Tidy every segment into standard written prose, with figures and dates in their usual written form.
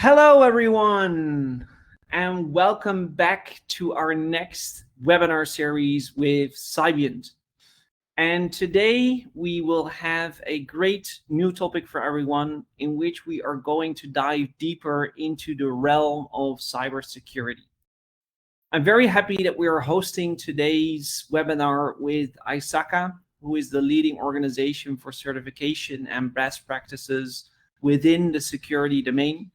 Hello, everyone, and welcome back to our next webinar series with Cybiant. And today we will have a great new topic for everyone in which we are going to dive deeper into the realm of cybersecurity. I'm very happy that we are hosting today's webinar with ISACA, who is the leading organization for certification and best practices within the security domain.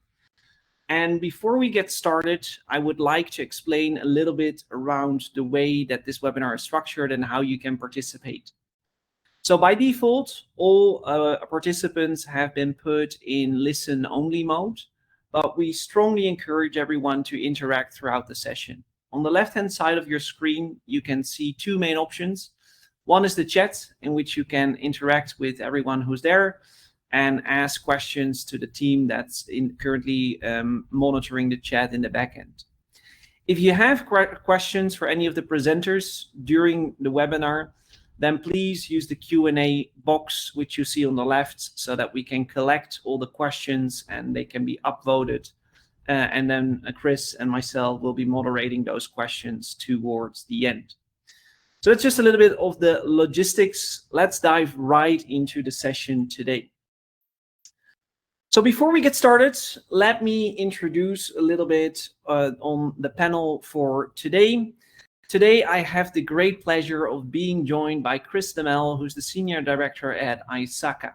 And before we get started, I would like to explain a little bit around the way that this webinar is structured and how you can participate. So by default, all participants have been put in listen-only mode, but we strongly encourage everyone to interact throughout the session. On the left-hand side of your screen, you can see two main options. One is the chat, in which you can interact with everyone who's there and ask questions to the team that's currently monitoring the chat in the backend. If you have questions for any of the presenters during the webinar, then please use the Q&A box, which you see on the left, so that we can collect all the questions and they can be upvoted. And then Chris and myself will be moderating those questions towards the end. So that's just a little bit of the logistics. Let's dive right into the session today. So before we get started, let me introduce a little bit on the panel for today. Today, I have the great pleasure of being joined by Chris Demale, who's the Senior Director at ISACA.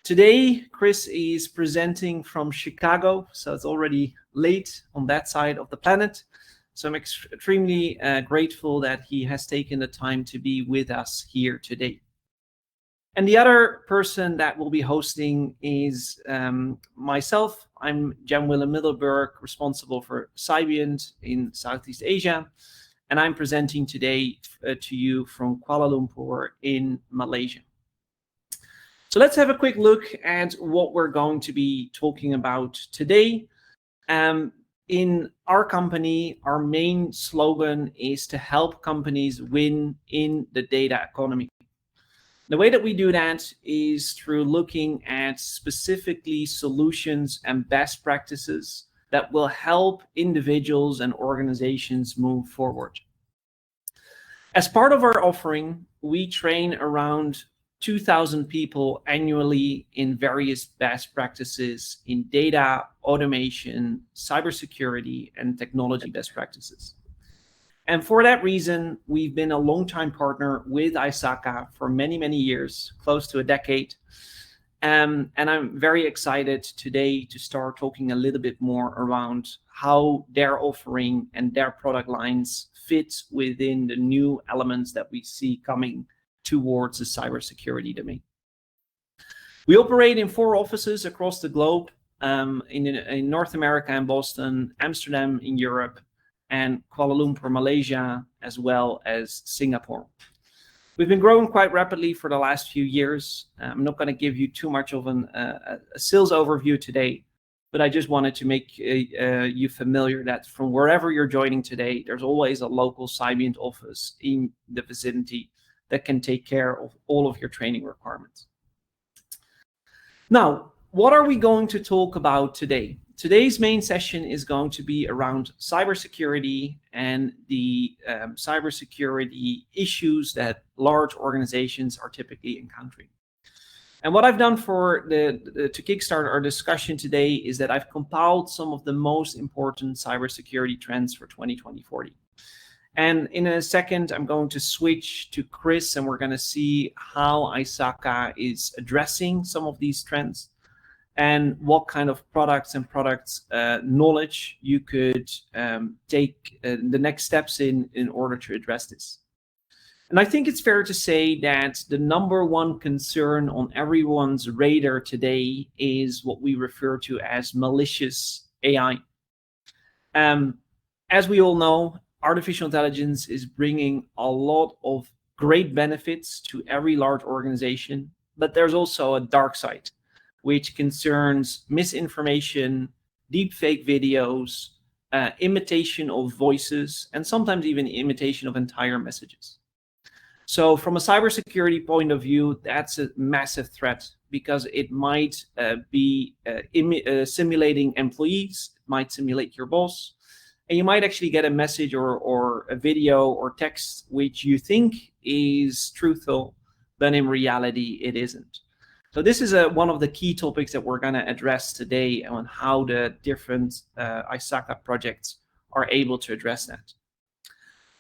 Today, Chris is presenting from Chicago, so it's already late on that side of the planet. So I'm extremely grateful that he has taken the time to be with us here today. And the other person that will be hosting is myself. I'm Jan-Willem Middelburg, responsible for Cybiant in Southeast Asia. And I'm presenting today to you from Kuala Lumpur in Malaysia. So let's have a quick look at what we're going to be talking about today. In our company, our main slogan is to help companies win in the data economy. The way that we do that is through looking at specifically solutions and best practices that will help individuals and organizations move forward. As part of our offering, we train around 2,000 people annually in various best practices in data, automation, cybersecurity, and technology best practices. And for that reason, we've been a long-time partner with ISACA for many, many years, close to a decade. And I'm very excited today to start talking a little bit more around how their offering and their product lines fit within the new elements that we see coming towards the cybersecurity domain. We operate in 4 offices across the globe, in North America and Boston, Amsterdam in Europe, and Kuala Lumpur, Malaysia, as well as Singapore. We've been growing quite rapidly for the last few years. I'm not going to give you too much of a sales overview today, but I just wanted to make you familiar that from wherever you're joining today, there's always a local Cybiant office in the vicinity that can take care of all of your training requirements. Now, what are we going to talk about today? Today's main session is going to be around cybersecurity and the cybersecurity issues that large organizations are typically encountering. And what I've done to kickstart our discussion today is that I've compiled some of the most important cybersecurity trends for 2020-40. And in a second, I'm going to switch to Chris, and we're going to see how ISACA is addressing some of these trends and what kind of products and knowledge you could take the next steps in order to address this. And I think it's fair to say that the #1 concern on everyone's radar today is what we refer to as malicious AI. As we all know, artificial intelligence is bringing a lot of great benefits to every large organization, but there's also a dark side, which concerns misinformation, deepfake videos, imitation of voices, and sometimes even imitation of entire messages. So from a cybersecurity point of view, that's a massive threat because it might be simulating employees, it might simulate your boss, and you might actually get a message or a video or text which you think is truthful, but in reality it isn't. So this is one of the key topics that we're going to address today on how the different ISACA projects are able to address that.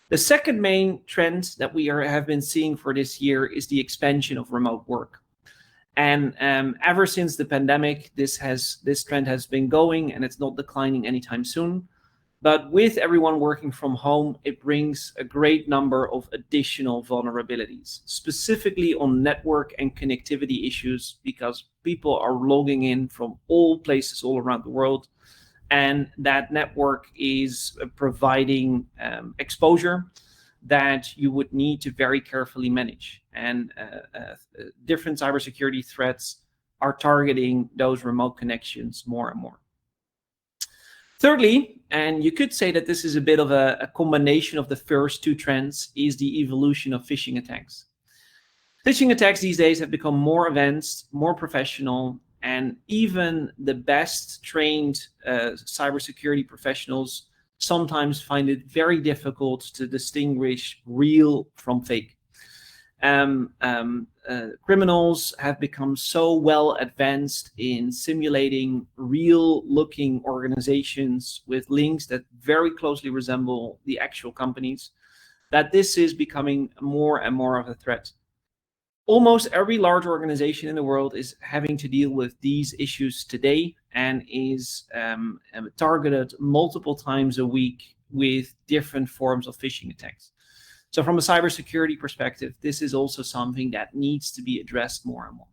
The second main trend that we have been seeing for this year is the expansion of remote work. And ever since the pandemic, this trend has been going, and it's not declining anytime soon. But with everyone working from home, it brings a great number of additional vulnerabilities, specifically on network and connectivity issues, because people are logging in from all places all around the world. And that network is providing exposure that you would need to very carefully manage. And different cybersecurity threats are targeting those remote connections more and more. Thirdly, and you could say that this is a bit of a combination of the first two trends, is the evolution of phishing attacks. Phishing attacks these days have become more advanced, more professional, and even the best trained cybersecurity professionals sometimes find it very difficult to distinguish real from fake. Criminals have become so well advanced in simulating real-looking organizations with links that very closely resemble the actual companies, that this is becoming more and more of a threat. Almost every large organization in the world is having to deal with these issues today and is targeted multiple times a week with different forms of phishing attacks. So from a cybersecurity perspective, this is also something that needs to be addressed more and more.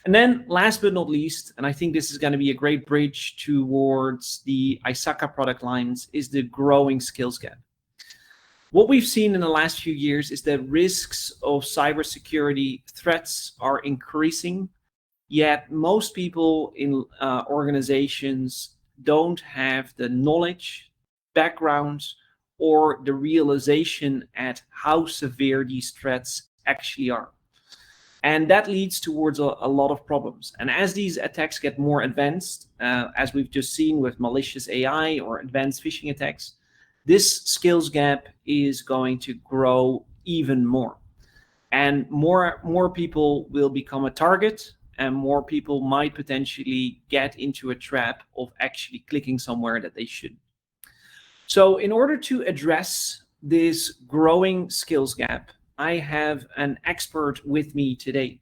And then last but not least, and I think this is going to be a great bridge towards the ISACA product lines, is the growing skills gap. What we've seen in the last few years is that risks of cybersecurity threats are increasing, yet most people in organizations don't have the knowledge, background, or the realization at how severe these threats actually are. And that leads towards a lot of problems. And as these attacks get more advanced, as we've just seen with malicious AI or advanced phishing attacks, this skills gap is going to grow even more. And more people will become a target, and more people might potentially get into a trap of actually clicking somewhere that they shouldn't. So in order to address this growing skills gap, I have an expert with me today.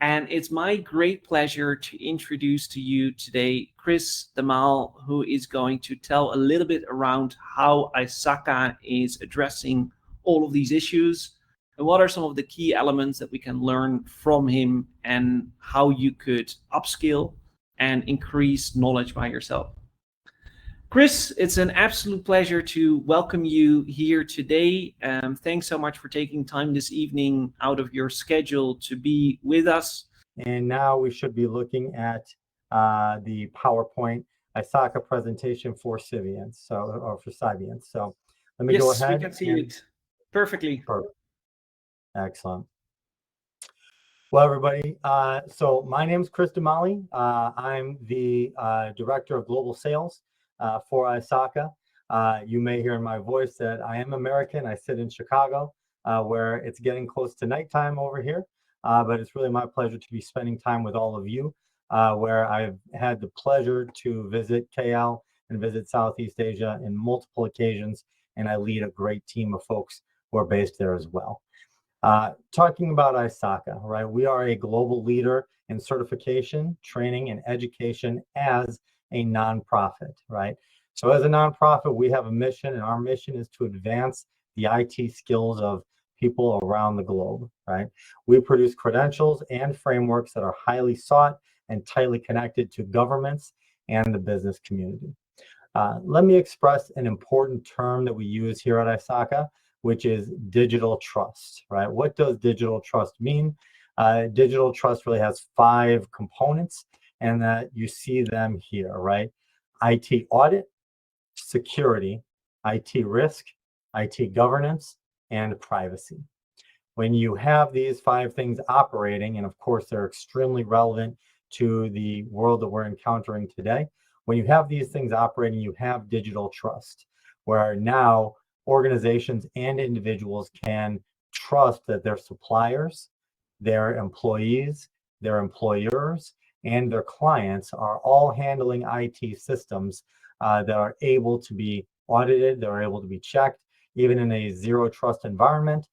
And it's my great pleasure to introduce to you today Chris Demale, who is going to tell a little bit around how ISACA is addressing all of these issues and what are some of the key elements that we can learn from him and how you could upskill and increase knowledge by yourself. Chris, it's an absolute pleasure to welcome you here today. Thanks so much for taking time this evening out of your schedule to be with us. And now we should be looking at the PowerPoint ISACA presentation for Cybiant, or for Cybiant. So let me go ahead. Yes, we can see it perfectly. Perfect. Excellent. Well, everybody, so my name is Chris Demale. I'm the Director of Global Sales for ISACA. You may hear in my voice that I am American. I sit in Chicago, where it's getting close to nighttime over here, but it's really my pleasure to be spending time with all of you, where I've had the pleasure to visit KL and visit Southeast Asia in multiple occasions, and I lead a great team of folks who are based there as well. Talking about ISACA, right? We are a global leader in certification, training, and education as a nonprofit, right? So as a nonprofit, we have a mission, and our mission is to advance the IT skills of people around the globe, right? We produce credentials and frameworks that are highly sought and tightly connected to governments and the business community. Let me express an important term that we use here at ISACA, which is digital trust, right? What does digital trust mean? Digital trust really has 5 components, and that you see them here, right? IT audit, security, IT risk, IT governance, and privacy. When you have these 5 things operating, and of course they're extremely relevant to the world that we're encountering today, when you have these things operating, you have digital trust, where now organizations and individuals can trust that their suppliers, their employees, their employers, and their clients are all handling IT systems that are able to be audited, they're able to be checked. Even in a zero trust environment,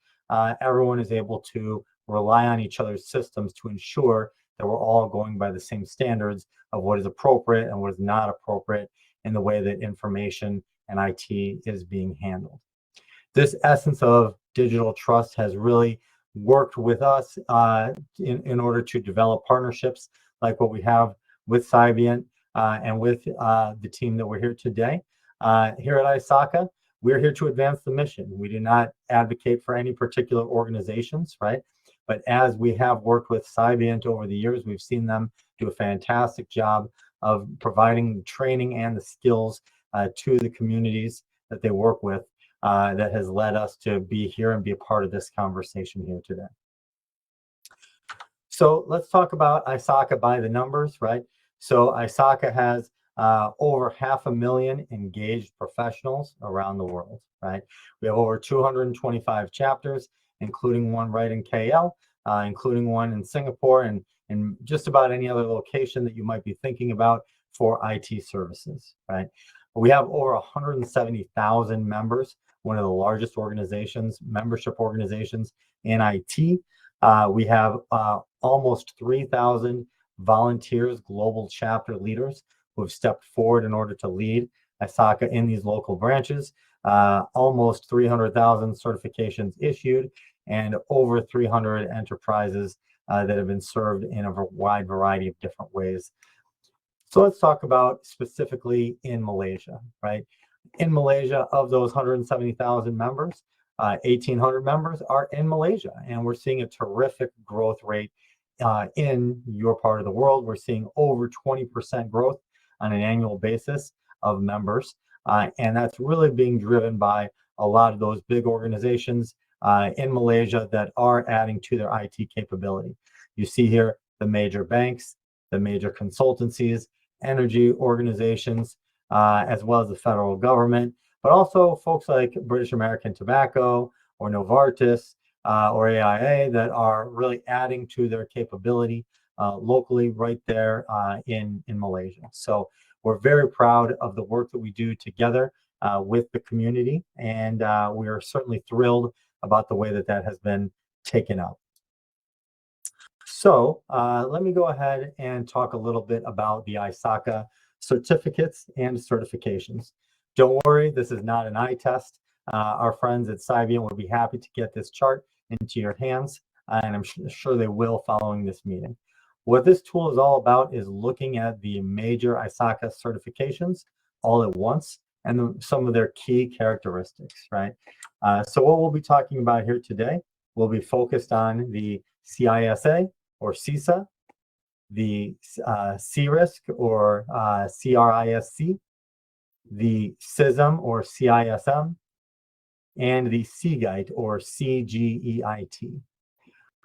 everyone is able to rely on each other's systems to ensure that we're all going by the same standards of what is appropriate and what is not appropriate in the way that information and IT is being handled. This essence of digital trust has really worked with us in order to develop partnerships like what we have with Cybiant and with the team that we're here today. Here at ISACA, we're here to advance the mission. We do not advocate for any particular organizations, right? But as we have worked with Cybiant over the years, we've seen them do a fantastic job of providing training and the skills to the communities that they work with that has led us to be here and be a part of this conversation here today. So let's talk about ISACA by the numbers, right? So ISACA has over 500,000 engaged professionals around the world, right? We have over 225 chapters, including one right in KL, including one in Singapore, and just about any other location that you might be thinking about for IT services, right? We have over 170,000 members, one of the largest organizations, membership organizations in IT. We have almost 3,000 volunteers, global chapter leaders who have stepped forward in order to lead ISACA in these local branches. Almost 300,000 certifications issued, and over 300 enterprises that have been served in a wide variety of different ways. So let's talk about specifically in Malaysia, right? In Malaysia, of those 170,000 members, 1,800 members are in Malaysia, and we're seeing a terrific growth rate in your part of the world. We're seeing over 20% growth on an annual basis of members, and that's really being driven by a lot of those big organizations in Malaysia that are adding to their IT capability. You see here the major banks, the major consultancies, energy organizations, as well as the federal government, but also folks like British American Tobacco or Novartis or AIA that are really adding to their capability locally right there in Malaysia. So we're very proud of the work that we do together with the community, and we are certainly thrilled about the way that that has been taken up. So let me go ahead and talk a little bit about the ISACA certificates and certifications. Don't worry, this is not an eye test. Our friends at Cybiant would be happy to get this chart into your hands, and I'm sure they will following this meeting. What this tool is all about is looking at the major ISACA certifications all at once and some of their key characteristics, right? So what we'll be talking about here today, we'll be focused on the CISA or CISA, the CRISC or CRISC, the CISM or CISM, and the CGEIT or CGEIT.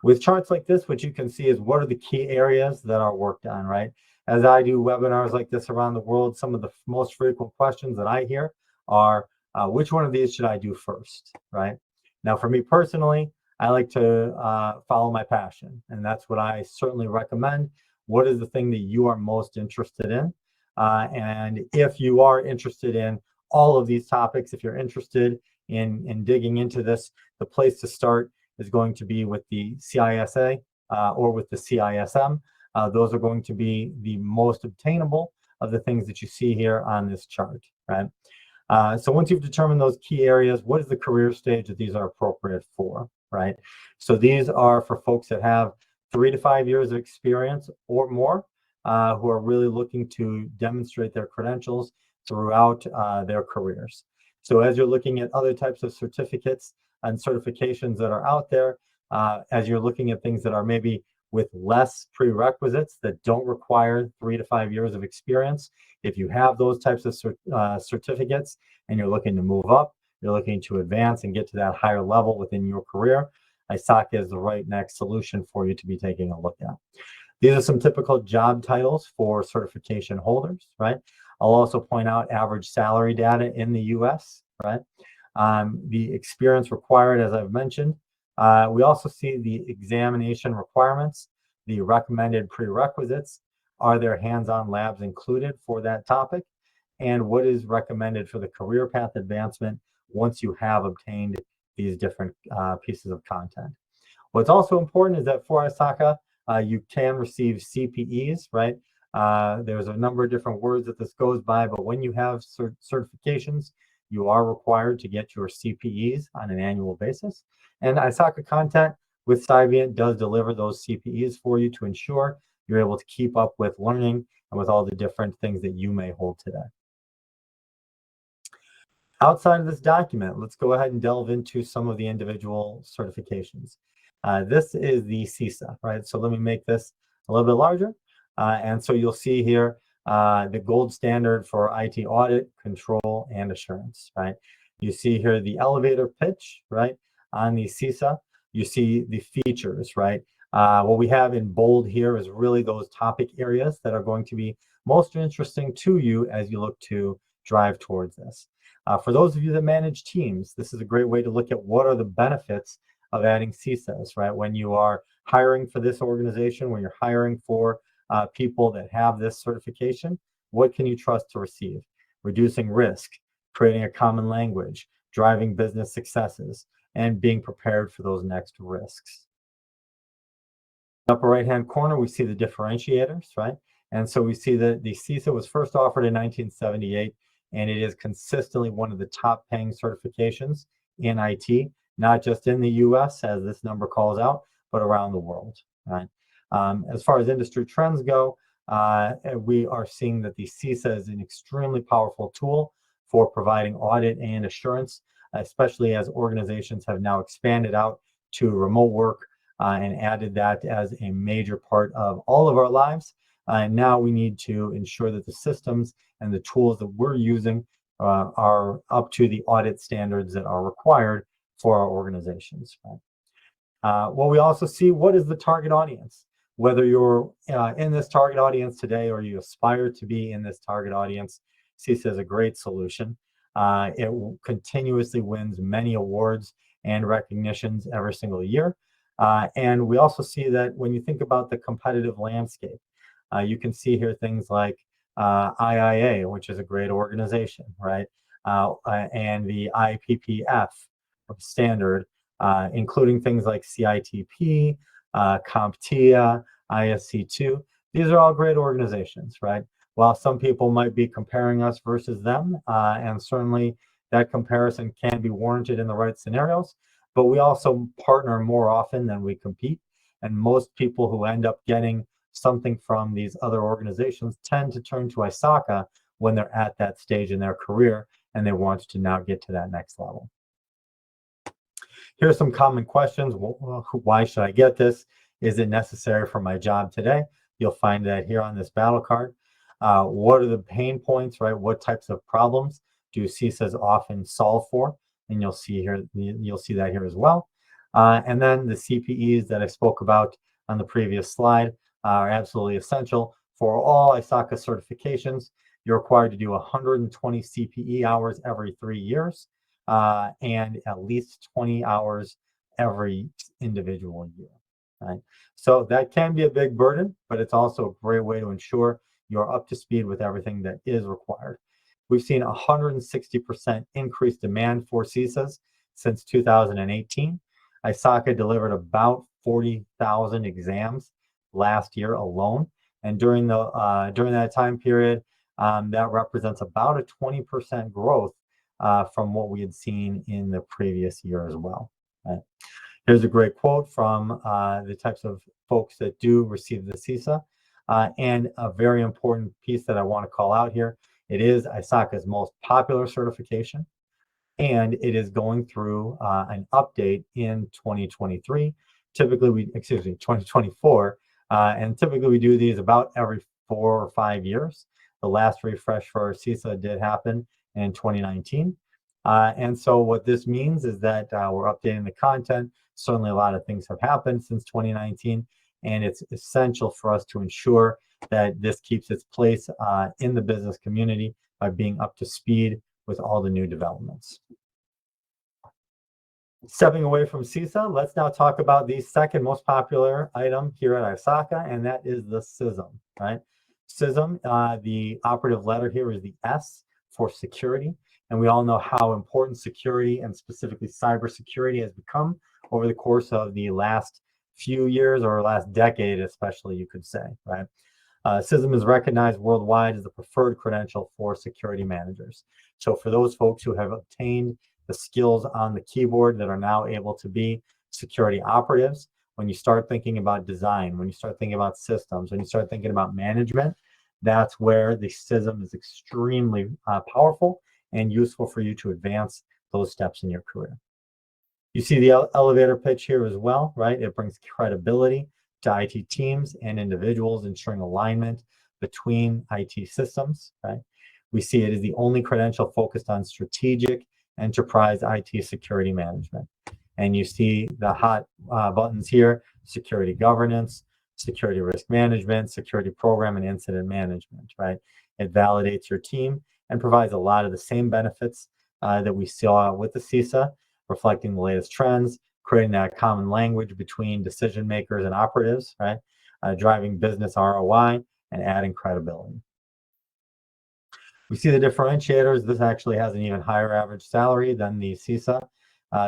With charts like this, what you can see is what are the key areas that are worked on, right? As I do webinars like this around the world, some of the most frequent questions that I hear are, which one of these should I do first, right? Now, for me personally, I like to follow my passion, and that's what I certainly recommend. What is the thing that you are most interested in? And if you are interested in all of these topics, if you're interested in digging into this, the place to start is going to be with the CISA or with the CISM. Those are going to be the most obtainable of the things that you see here on this chart, right? So once you've determined those key areas, what is the career stage that these are appropriate for, right? So these are for folks that have 3 to 5 years of experience or more, who are really looking to demonstrate their credentials throughout their careers. So as you're looking at other types of certificates and certifications that are out there, as you're looking at things that are maybe with less prerequisites that don't require 3 to 5 years of experience, if you have those types of certificates and you're looking to move up, you're looking to advance and get to that higher level within your career, ISACA is the right next solution for you to be taking a look at. These are some typical job titles for certification holders, right? I'll also point out average salary data in the US, right? The experience required, as I've mentioned. We also see the examination requirements, the recommended prerequisites. Are there hands-on labs included for that topic? And what is recommended for the career path advancement once you have obtained these different pieces of content? What's also important is that for ISACA, you can receive CPEs, right? There's a number of different words that this goes by, but when you have certifications, you are required to get your CPEs on an annual basis. And ISACA content with Cybiant does deliver those CPEs for you to ensure you're able to keep up with learning and with all the different things that you may hold today. Outside of this document, let's go ahead and delve into some of the individual certifications. This is the CISA, right? So let me make this a little bit larger. And so you'll see here the gold standard for IT audit, control, and assurance, right? You see here the elevator pitch, right? On the CISA, you see the features, right? What we have in bold here is really those topic areas that are going to be most interesting to you as you look to drive towards this. For those of you that manage teams, this is a great way to look at what are the benefits of adding CISAs, right? When you are hiring for this organization, when you're hiring for people that have this certification, what can you trust to receive? Reducing risk, creating a common language, driving business successes, and being prepared for those next risks. Upper right-hand corner, we see the differentiators, right? And so we see that the CISA was first offered in 1978, and it is consistently one of the top paying certifications in IT, not just in the US, as this number calls out, but around the world, right? As far as industry trends go, we are seeing that the CISA is an extremely powerful tool for providing audit and assurance, especially as organizations have now expanded out to remote work and added that as a major part of all of our lives. And now we need to ensure that the systems and the tools that we're using are up to the audit standards that are required for our organizations. Right? Well, we also see what is the target audience. Whether you're in this target audience today or you aspire to be in this target audience, CISA is a great solution. It continuously wins many awards and recognitions every single year. And we also see that when you think about the competitive landscape, you can see here things like IIA, which is a great organization, right? And the IPPF standard, including things like CITP, CompTIA, ISC2. These are all great organizations, right? While some people might be comparing us versus them, and certainly that comparison can be warranted in the right scenarios, but we also partner more often than we compete. And most people who end up getting something from these other organizations tend to turn to ISACA when they're at that stage in their career and they want to now get to that next level. Here are some common questions. Why should I get this? Is it necessary for my job today? You'll find that here on this battle card. What are the pain points, right? What types of problems do CISAs often solve for? And you'll see here, you'll see that here as well. And then the CPEs that I spoke about on the previous slide are absolutely essential for all ISACA certifications. You're required to do 120 CPE hours every 3 years and at least 20 hours every individual year. Right? So that can be a big burden, but it's also a great way to ensure you're up to speed with everything that is required. We've seen 160% increased demand for CISAs since 2018. ISACA delivered about 40,000 exams last year alone, and during that time period, that represents about a 20% growth from what we had seen in the previous year as well. Right? Here's a great quote from the types of folks that do receive the CISA, and a very important piece that I want to call out here. It is ISACA's most popular certification, and it is going through an update in 2023. 2024, and typically we do these about every 4 or 5 years. The last refresh for our CISA did happen in 2019. And so what this means is that we're updating the content. Certainly a lot of things have happened since 2019, and it's essential for us to ensure that this keeps its place in the business community by being up to speed with all the new developments. Stepping away from CISA, let's now talk about the second most popular item here at ISACA, and that is the CISM, right? CISM, the operative letter here is the S for security, and we all know how important security and specifically cybersecurity has become over the course of the last few years or last decade, especially, you could say, right? CISM is recognized worldwide as the preferred credential for security managers. So for those folks who have obtained the skills on the keyboard that are now able to be security operatives, when you start thinking about design, when you start thinking about systems, when you start thinking about management, that's where the CISM is extremely powerful and useful for you to advance those steps in your career. You see the elevator pitch here as well, right? It brings credibility to IT teams and individuals, ensuring alignment between IT systems, right? We see it as the only credential focused on strategic enterprise IT security management. And you see the hot buttons here: security governance, security risk management, security program, and incident management, right? It validates your team and provides a lot of the same benefits that we saw with the CISA, reflecting the latest trends, creating that common language between decision makers and operatives, right? Driving business ROI and adding credibility. We see the differentiators. This actually has an even higher average salary than the CISA.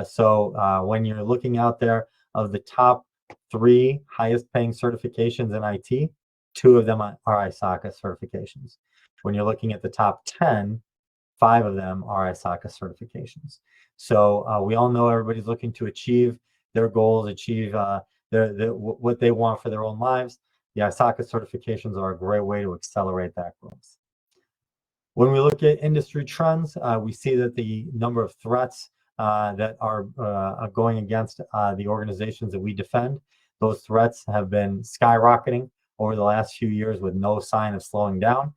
So when you're looking out there, of the top 3 highest paying certifications in IT, 2 of them are ISACA certifications. When you're looking at the top 10, 5 of them are ISACA certifications. So we all know everybody's looking to achieve their goals, achieve what they want for their own lives. The ISACA certifications are a great way to accelerate that growth. When we look at industry trends, we see that the number of threats that are going against the organizations that we defend, those threats have been skyrocketing over the last few years with no sign of slowing down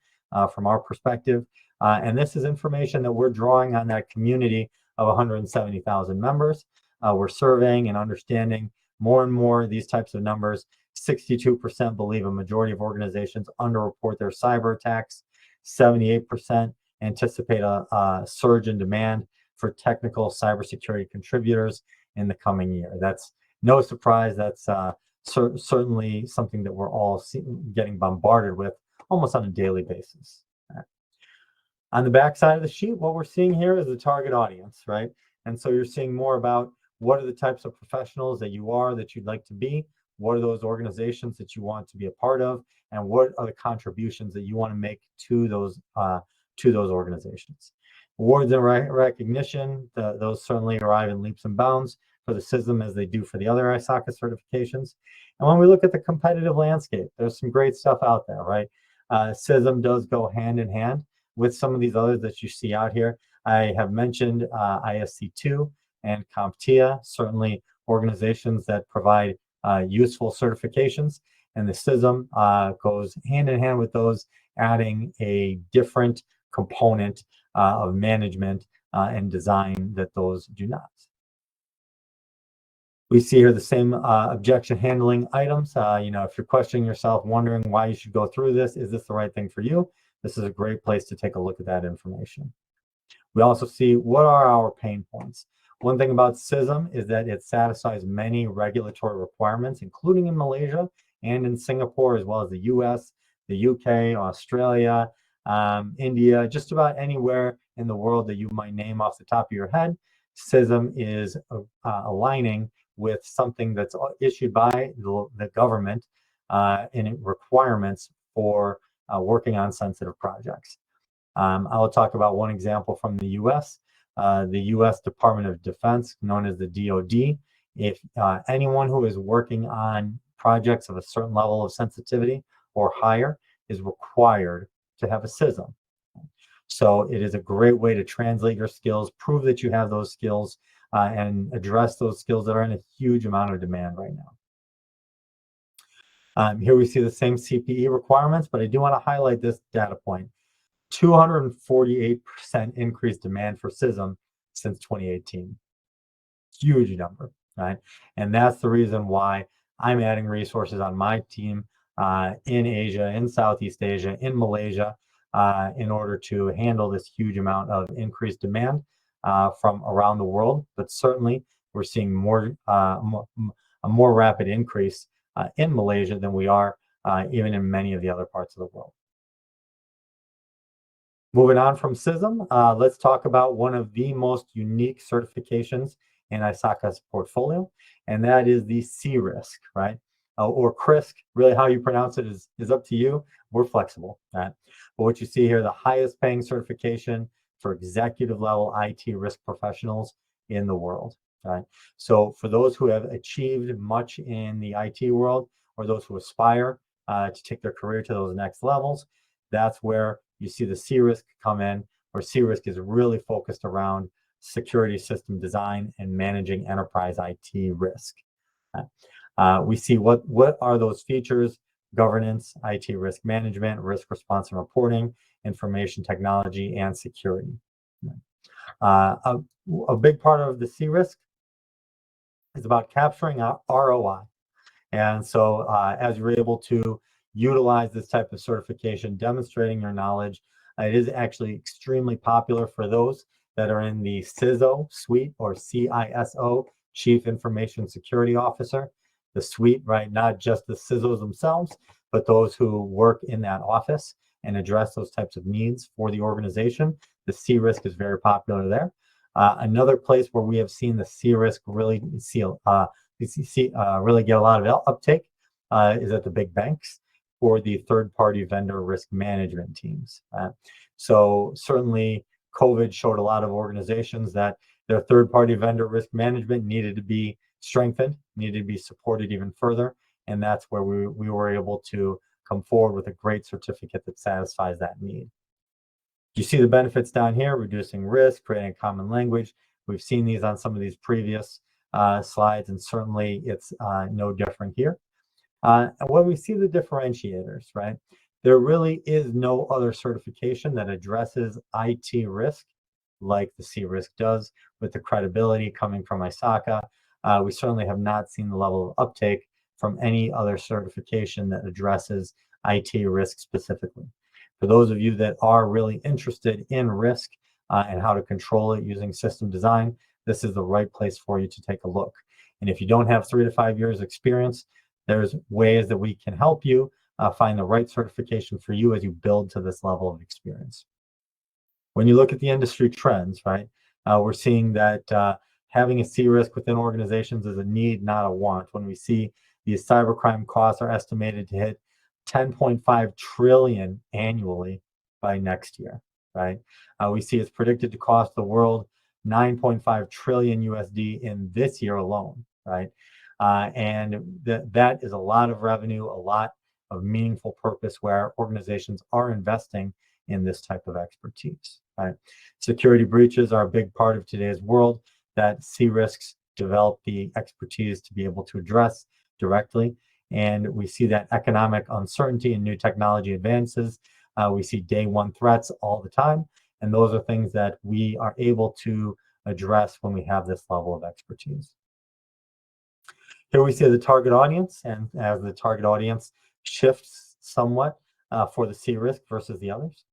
from our perspective. And this is information that we're drawing on that community of 170,000 members. We're surveying and understanding more and more these types of numbers. 62% believe a majority of organizations underreport their cyber attacks. 78% anticipate a surge in demand for technical cybersecurity contributors in the coming year. That's no surprise. That's certainly something that we're all getting bombarded with almost on a daily basis. On the back side of the sheet, what we're seeing here is the target audience, right? And so you're seeing more about what are the types of professionals that you are, that you'd like to be, what are those organizations that you want to be a part of, and what are the contributions that you want to make to those organizations. Awards and recognition, those certainly arrive in leaps and bounds for the CISM as they do for the other ISACA certifications. And when we look at the competitive landscape, there's some great stuff out there, right? CISM does go hand in hand with some of these others that you see out here. I have mentioned ISC2 and CompTIA, certainly organizations that provide useful certifications, and the CISM goes hand in hand with those, adding a different component of management and design that those do not. We see here the same objection handling items. If you're questioning yourself, wondering why you should go through this, is this the right thing for you? This is a great place to take a look at that information. We also see what are our pain points. One thing about CISM is that it satisfies many regulatory requirements, including in Malaysia and in Singapore, as well as the US, the UK, Australia, India, just about anywhere in the world that you might name off the top of your head. CISM is aligning with something that's issued by the government in requirements for working on sensitive projects. I'll talk about one example from the US. The US Department of Defense, known as the DoD, if anyone who is working on projects of a certain level of sensitivity or higher is required to have a CISM. So it is a great way to translate your skills, prove that you have those skills, and address those skills that are in a huge amount of demand right now. Here we see the same CPE requirements, but I do want to highlight this data point. 248% increased demand for CISM since 2018. Huge number, right? And that's the reason why I'm adding resources on my team in Asia, in Southeast Asia, in Malaysia, in order to handle this huge amount of increased demand from around the world. But certainly, we're seeing a more rapid increase in Malaysia than we are even in many of the other parts of the world. Moving on from CISM, let's talk about one of the most unique certifications in ISACA's portfolio, and that is the C-Risk, right? Or CRISC, really how you pronounce it is up to you. We're flexible, right? But what you see here, the highest paying certification for executive level IT risk professionals in the world, right? So for those who have achieved much in the IT world, or those who aspire to take their career to those next levels, that's where you see the C-Risk come in, where C-Risk is really focused around security system design and managing enterprise IT risk. We see what are those features: governance, IT risk management, risk response and reporting, information technology, and security. A big part of the C-Risk is about capturing ROI. And so as you're able to utilize this type of certification, demonstrating your knowledge, it is actually extremely popular for those that are in the CISO suite, or CISO, Chief Information Security Officer, the suite, right? Not just the CISOs themselves, but those who work in that office and address those types of needs for the organization. The C-Risk is very popular there. Another place where we have seen the C-Risk really really get a lot of uptake is at the big banks for the third-party vendor risk management teams. So certainly COVID showed a lot of organizations that their third-party vendor risk management needed to be strengthened, needed to be supported even further. And that's where we were able to come forward with a great certificate that satisfies that need. You see the benefits down here: reducing risk, creating a common language. We've seen these on some of these previous slides, and certainly it's no different here. And when we see the differentiators, right, there really is no other certification that addresses IT risk like the C-Risk does, with the credibility coming from ISACA. We certainly have not seen the level of uptake from any other certification that addresses IT risk specifically. For those of you that are really interested in risk and how to control it using system design, this is the right place for you to take a look. And if you don't have 3 to 5 years experience, there's ways that we can help you find the right certification for you as you build to this level of experience. When you look at the industry trends, right, we're seeing that having a C-Risk within organizations is a need, not a want. When we see these cybercrime costs are estimated to hit 10.5 trillion annually by next year, right? We see it's predicted to cost the world 9.5 trillion USD in this year alone, right? And that is a lot of revenue, a lot of meaningful purpose where organizations are investing in this type of expertise, right? Security breaches are a big part of today's world that C-Risks develop the expertise to be able to address directly. And we see that economic uncertainty and new technology advances. We see day one threats all the time. And those are things that we are able to address when we have this level of expertise. Here we see the target audience, and as the target audience shifts somewhat for the C-Risk versus the others,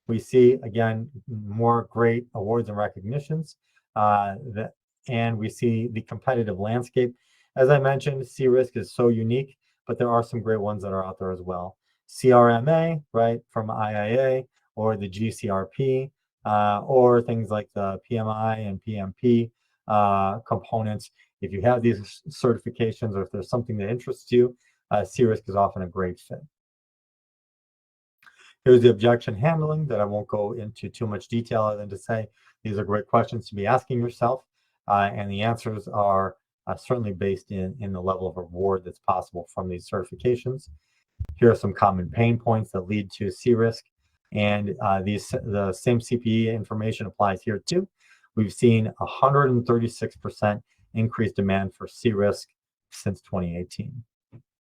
we see, again, more great awards and recognitions, and we see the competitive landscape. As I mentioned, C-Risk is so unique, but there are some great ones that are out there as well. CRMA, right, from IIA, or the GCRP, or things like the PMI and PMP components. If you have these certifications, or if there's something that interests you, C-Risk is often a great fit. Here's the objection handling that I won't go into too much detail other than to say these are great questions to be asking yourself, and the answers are certainly based in the level of reward that's possible from these certifications. Here are some common pain points that lead to C-Risk, and the same CPE information applies here too. We've seen 136% increased demand for C-Risk since 2018.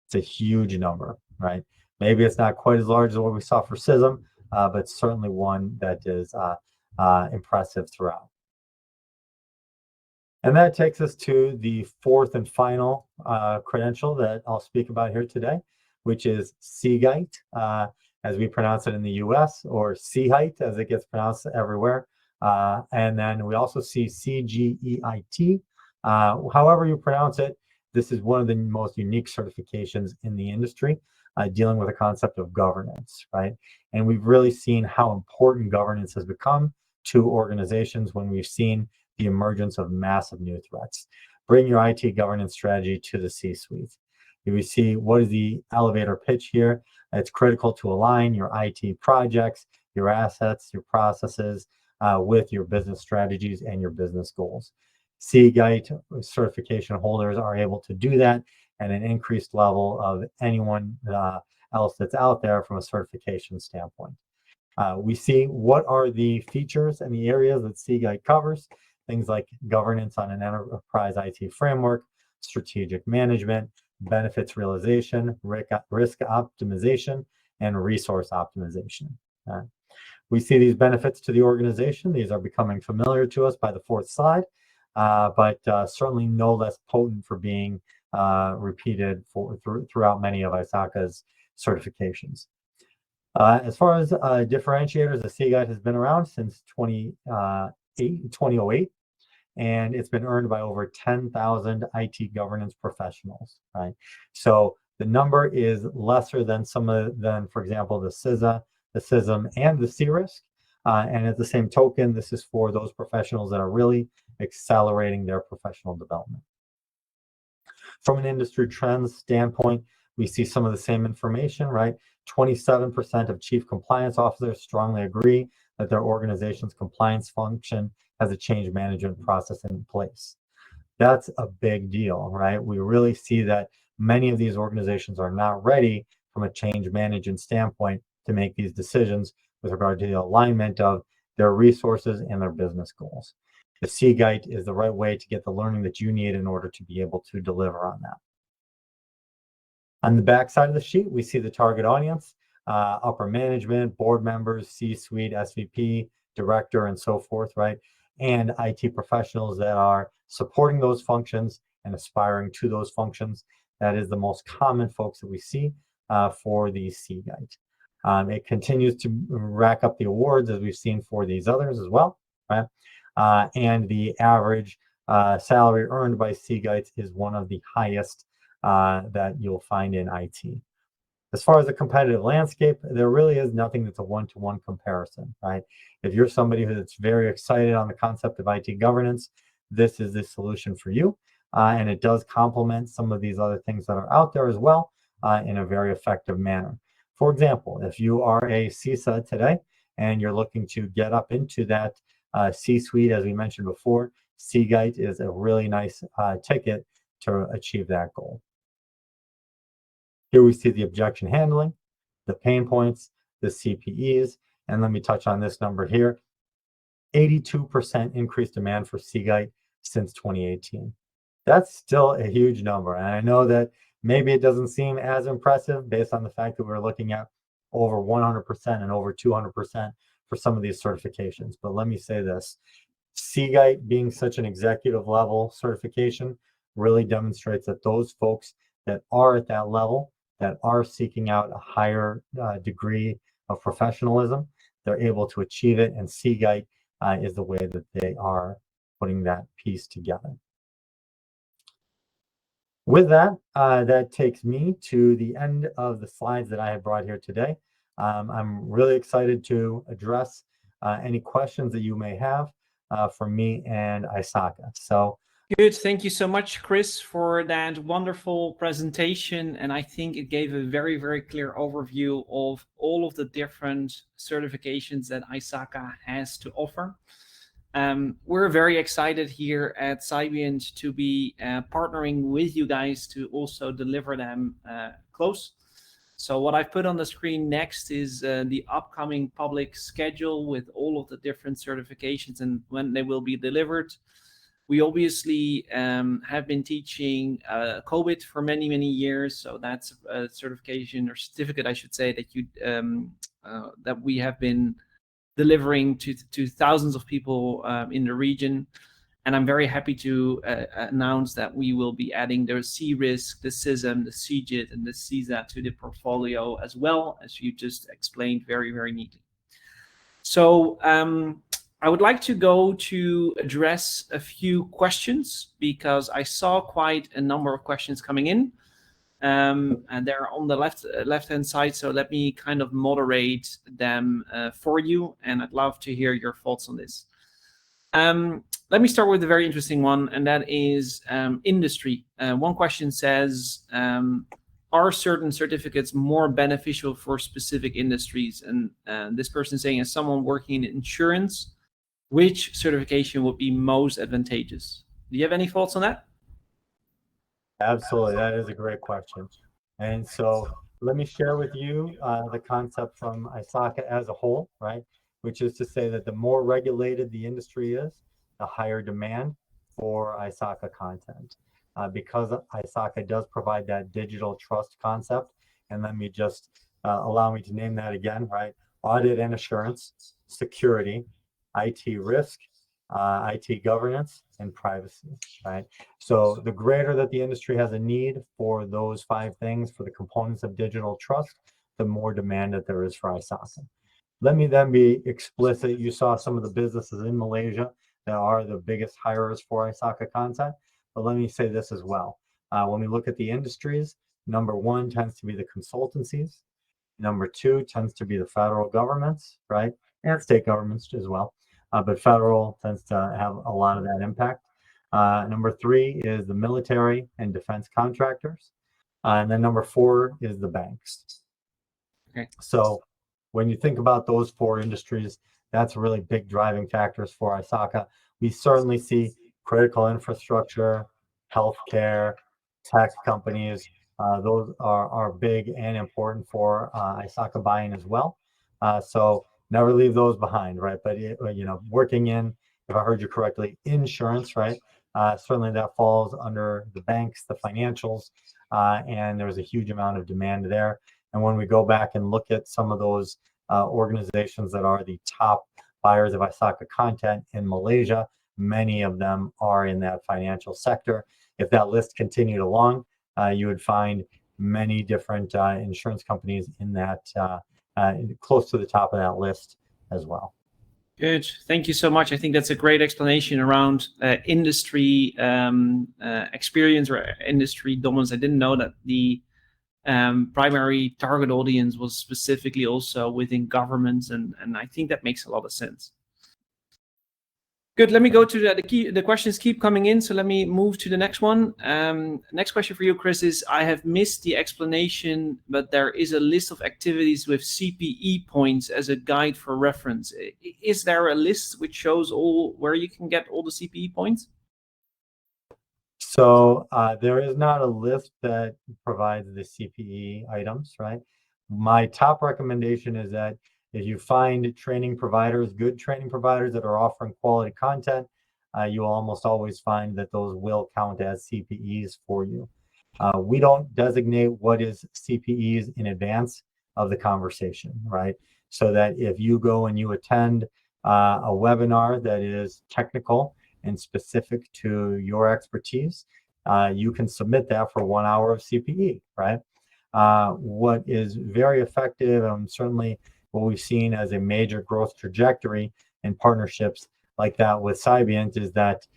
It's a huge number, right? Maybe it's not quite as large as what we saw for CISM, but certainly one that is impressive throughout. And that takes us to the fourth and final credential that I'll speak about here today, which is Cybiant, as we pronounce it in the US, or Cybiant as it gets pronounced everywhere. And then we also see CGEIT. However you pronounce it, this is one of the most unique certifications in the industry, dealing with the concept of governance, right? And we've really seen how important governance has become to organizations when we've seen the emergence of massive new threats. Bring your IT governance strategy to the C-suite. We see what is the elevator pitch here. It's critical to align your IT projects, your assets, your processes with your business strategies and your business goals. Cybiant certification holders are able to do that at an increased level of anyone else that's out there from a certification standpoint. We see what are the features and the areas that Cybiant covers, things like governance on an enterprise IT framework, strategic management, benefits realization, risk optimization, and resource optimization. We see these benefits to the organization. These are becoming familiar to us by the fourth slide, but certainly no less potent for being repeated throughout many of ISACA's certifications. As far as differentiators, the Cybiant has been around since 2008, and it's been earned by over 10,000 IT governance professionals, right? So the number is lesser than for example, the CISA, the CISM, and the CRISC. And at the same token, this is for those professionals that are really accelerating their professional development. From an industry trends standpoint, we see some of the same information, right? 27% of chief compliance officers strongly agree that their organization's compliance function has a change management process in place. That's a big deal, right? We really see that many of these organizations are not ready from a change management standpoint to make these decisions with regard to the alignment of their resources and their business goals. The Cybiant is the right way to get the learning that you need in order to be able to deliver on that. On the back side of the sheet, we see the target audience, upper management, board members, C-suite, SVP, director, and so forth, right? And IT professionals that are supporting those functions and aspiring to those functions. That is the most common folks that we see for the Cybiant. It continues to rack up the awards as we've seen for these others as well, right? And the average salary earned by Cybiant is one of the highest that you'll find in IT. As far as the competitive landscape, there really is nothing that's a one-to-one comparison, right? If you're somebody that's very excited on the concept of IT governance, this is the solution for you. And it does complement some of these other things that are out there as well in a very effective manner. For example, if you are a CISA today and you're looking to get up into that C-suite, as we mentioned before, Cybiant is a really nice ticket to achieve that goal. Here we see the objection handling, the pain points, the CPEs, and let me touch on this number here. 82% increased demand for Cybiant since 2018. That's still a huge number. And I know that maybe it doesn't seem as impressive based on the fact that we're looking at over 100% and over 200% for some of these certifications. But let me say this, Cybiant being such an executive level certification really demonstrates that those folks that are at that level, that are seeking out a higher degree of professionalism, they're able to achieve it, and Cybiant is the way that they are putting that piece together. With that, that takes me to the end of the slides that I have brought here today. I'm really excited to address any questions that you may have for me and ISACA. So. Good. Thank you so much, Chris, for that wonderful presentation. And I think it gave a very, very clear overview of all of the different certifications that ISACA has to offer. We're very excited here at Cybiant to be partnering with you guys to also deliver them close. So what I've put on the screen next is the upcoming public schedule with all of the different certifications and when they will be delivered. We obviously have been teaching COVID for many, many years. So that's a certification or certificate, I should say, that you that we have been delivering to thousands of people in the region. And I'm very happy to announce that we will be adding the C-Risk, the CISM, the CGIT, and the CISA to the portfolio as well, as you just explained very, very neatly. So I would like to go to address a few questions because I saw quite a number of questions coming in. And they're on the left-hand side, so let me kind of moderate them for you, and I'd love to hear your thoughts on this. Let me start with a very interesting one, and that is industry. One question says, are certain certificates more beneficial for specific industries? And this person is saying, as someone working in insurance, which certification would be most advantageous? Do you have any thoughts on that? Absolutely, that is a great question. And so let me share with you the concept from ISACA as a whole, right? Which is to say that the more regulated the industry is, the higher demand for ISACA content. Because ISACA does provide that digital trust concept, and let me just allow me to name that again, right? Audit and assurance, security, IT risk, IT governance, and privacy, right? So the greater that the industry has a need for those 5 things, for the components of digital trust, the more demand that there is for ISACA. Let me then be explicit. You saw some of the businesses in Malaysia that are the biggest hirers for ISACA content, but let me say this as well. When we look at the industries, number 1 tends to be the consultancies. Number 2 tends to be the federal governments, right? And state governments as well. But federal tends to have a lot of that impact. Number 3 is the military and defense contractors. And then number 4 is the banks. Okay. So when you think about those 4 industries, that's really big driving factors for ISACA. We certainly see critical infrastructure, healthcare, tech companies. Those are big and important for ISACA buy-in as well. So never leave those behind, right? But working in, if I heard you correctly, insurance, right? Certainly that falls under the banks, the financials, and there's a huge amount of demand there. And when we go back and look at some of those organizations that are the top buyers of ISACA content in Malaysia, many of them are in that financial sector. If that list continued along, you would find many different insurance companies in that close to the top of that list as well. Good. Thank you so much. I think that's a great explanation around industry experience or industry dominance. I didn't know that the primary target audience was specifically also within governments, and I think that makes a lot of sense. Good. Let me go to the questions keep coming in, so let me move to the next one. Next question for you, Chris, is I have missed the explanation, but there is a list of activities with CPE points as a guide for reference. Is there a list which shows all where you can get all the CPE points? So there is not a list that provides the CPE items, right? My top recommendation is that if you find training providers, good training providers that are offering quality content, you will almost always find that those will count as CPEs for you. We don't designate what is CPEs in advance of the conversation, right? So that if you go and you attend a webinar that is technical and specific to your expertise, you can submit that for 1 hour of CPE, right? What is very effective, and certainly what we've seen as a major growth trajectory in partnerships like that with Cybiant, is that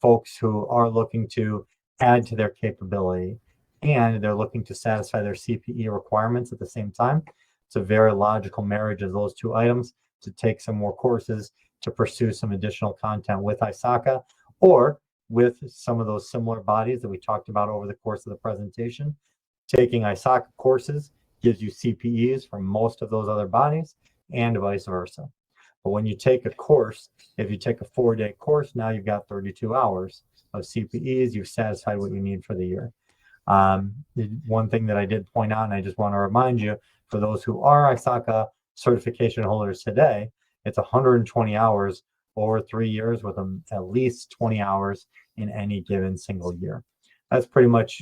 folks who are looking to add to their capability and they're looking to satisfy their CPE requirements at the same time, it's a very logical marriage of those 2 items to take some more courses to pursue some additional content with ISACA or with some of those similar bodies that we talked about over the course of the presentation. Taking ISACA courses gives you CPEs from most of those other bodies and vice versa. But when you take a course, if you take a 4-day course, now you've got 32 hours of CPEs, you've satisfied what you need for the year. One thing that I did point out, and I just want to remind you, for those who are ISACA certification holders today, it's 120 hours over 3 years with at least 20 hours in any given single year. That's pretty much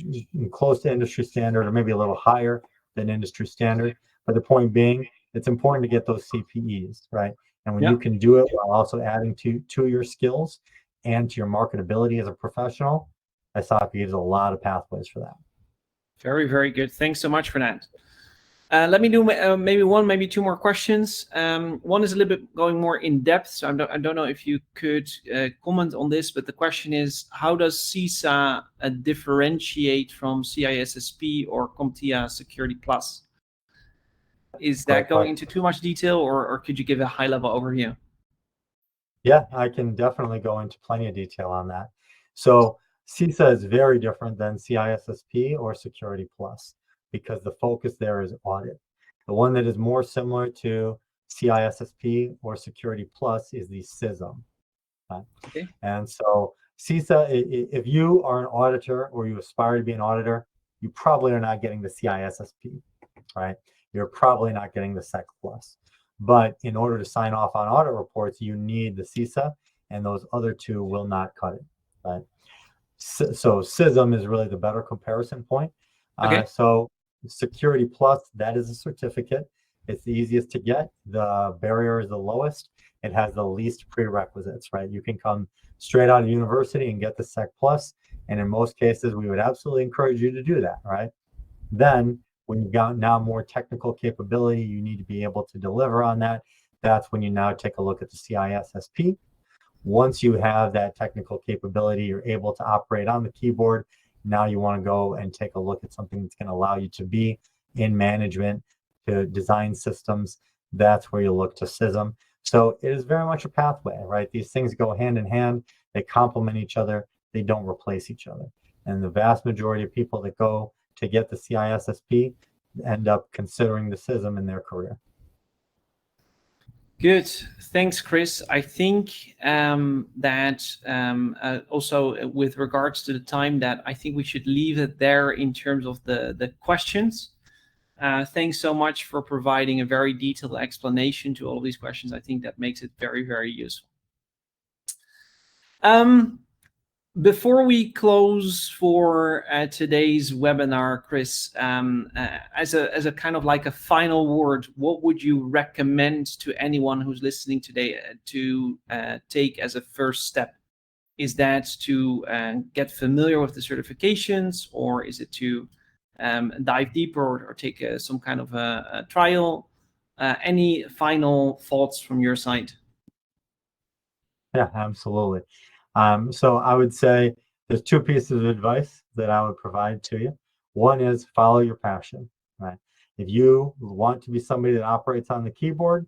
close to industry standard, or maybe a little higher than industry standard. But the point being, it's important to get those CPEs, right? And when you can do it while also adding to your skills and to your marketability as a professional, ISACA gives a lot of pathways for that. Very, very good. Thanks so much for that. Let me do maybe two more questions. One is a little bit going more in depth, so I don't know if you could comment on this, but the question is, how does CISA differentiate from CISSP or CompTIA Security Plus? Is that going into too much detail, or could you give a high-level overview? Yeah, I can definitely go into plenty of detail on that. So CISA is very different than CISSP or Security Plus because the focus there is audit. The one that is more similar to CISSP or Security Plus is the CISM. Okay. And so CISA, if you are an auditor or you aspire to be an auditor, you probably are not getting the CISSP, right? You're probably not getting the Sec Plus. But in order to sign off on audit reports, you need the CISA, and those other two will not cut it, right? So CISM is really the better comparison point. Okay. So Security Plus, that is a certificate. It's the easiest to get. The barrier is the lowest. It has the least prerequisites, right? You can come straight out of university and get the Sec Plus, and in most cases, we would absolutely encourage you to do that, right? Then, when you've got now more technical capability, you need to be able to deliver on that. That's when you now take a look at the CISSP. Once you have that technical capability, you're able to operate on the keyboard. Now you want to go and take a look at something that's going to allow you to be in management, to design systems. That's where you look to CISM. So it is very much a pathway, right? These things go hand in hand. They complement each other. They don't replace each other. And the vast majority of people that go to get the CISSP end up considering the CISM in their career. Good. Thanks, Chris. I think that also with regards to the time, that I think we should leave it there in terms of the questions. Thanks so much for providing a very detailed explanation to all of these questions. I think that makes it very, very useful. Before we close for today's webinar, Chris, as a kind of like a final word, what would you recommend to anyone who's listening today to take as a first step? Is that to get familiar with the certifications, or is it to dive deeper or take some kind of a trial? Any final thoughts from your side? Yeah, absolutely. So I would say there's two pieces of advice that I would provide to you. One is follow your passion, right? If you want to be somebody that operates on the keyboard,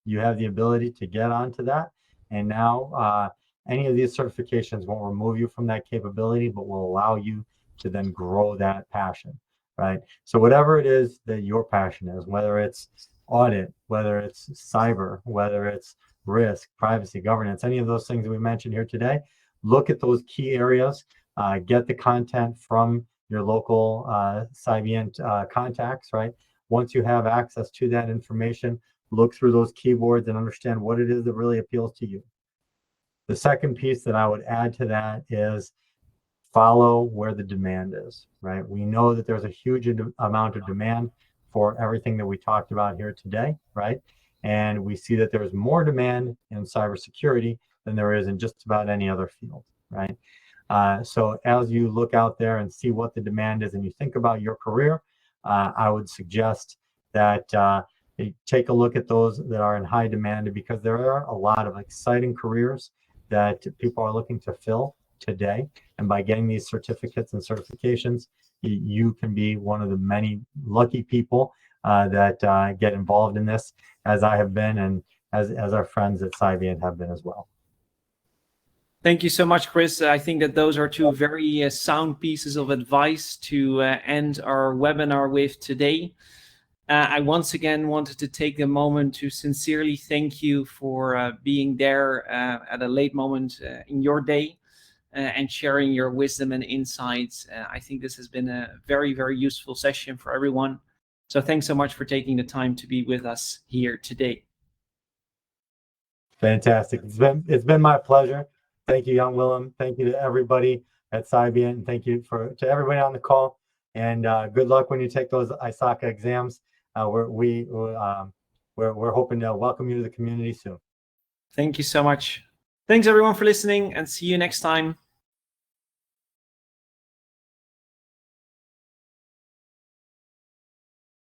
you have the ability to get onto that. And now any of these certifications won't remove you from that capability, but will allow you to then grow that passion, right? So whatever it is that your passion is, whether it's audit, whether it's cyber, whether it's risk, privacy, governance, any of those things that we mentioned here today, look at those key areas, get the content from your local Cybiant contacts, right? Once you have access to that information, look through those keyboards and understand what it is that really appeals to you. The second piece that I would add to that is follow where the demand is, right? We know that there's a huge amount of demand for everything that we talked about here today, right? And we see that there's more demand in cybersecurity than there is in just about any other field, right? So as you look out there and see what the demand is and you think about your career, I would suggest that you take a look at those that are in high demand, because there are a lot of exciting careers that people are looking to fill today. And by getting these certificates and certifications, you can be one of the many lucky people that get involved in this, as I have been, and as our friends at Cybiant have been as well. Thank you so much, Chris. I think that those are two very sound pieces of advice to end our webinar with today. I once again wanted to take a moment to sincerely thank you for being there at a late moment in your day and sharing your wisdom and insights. I think this has been a very, very useful session for everyone. So thanks so much for taking the time to be with us here today. Fantastic. It's been my pleasure. Thank you, Jan-Willem. Thank you to everybody at Cybiant, and thank you to everybody on the call. And good luck when you take those ISACA exams. We're hoping to welcome you to the community soon. Thank you so much. Thanks everyone for listening, and see you next time.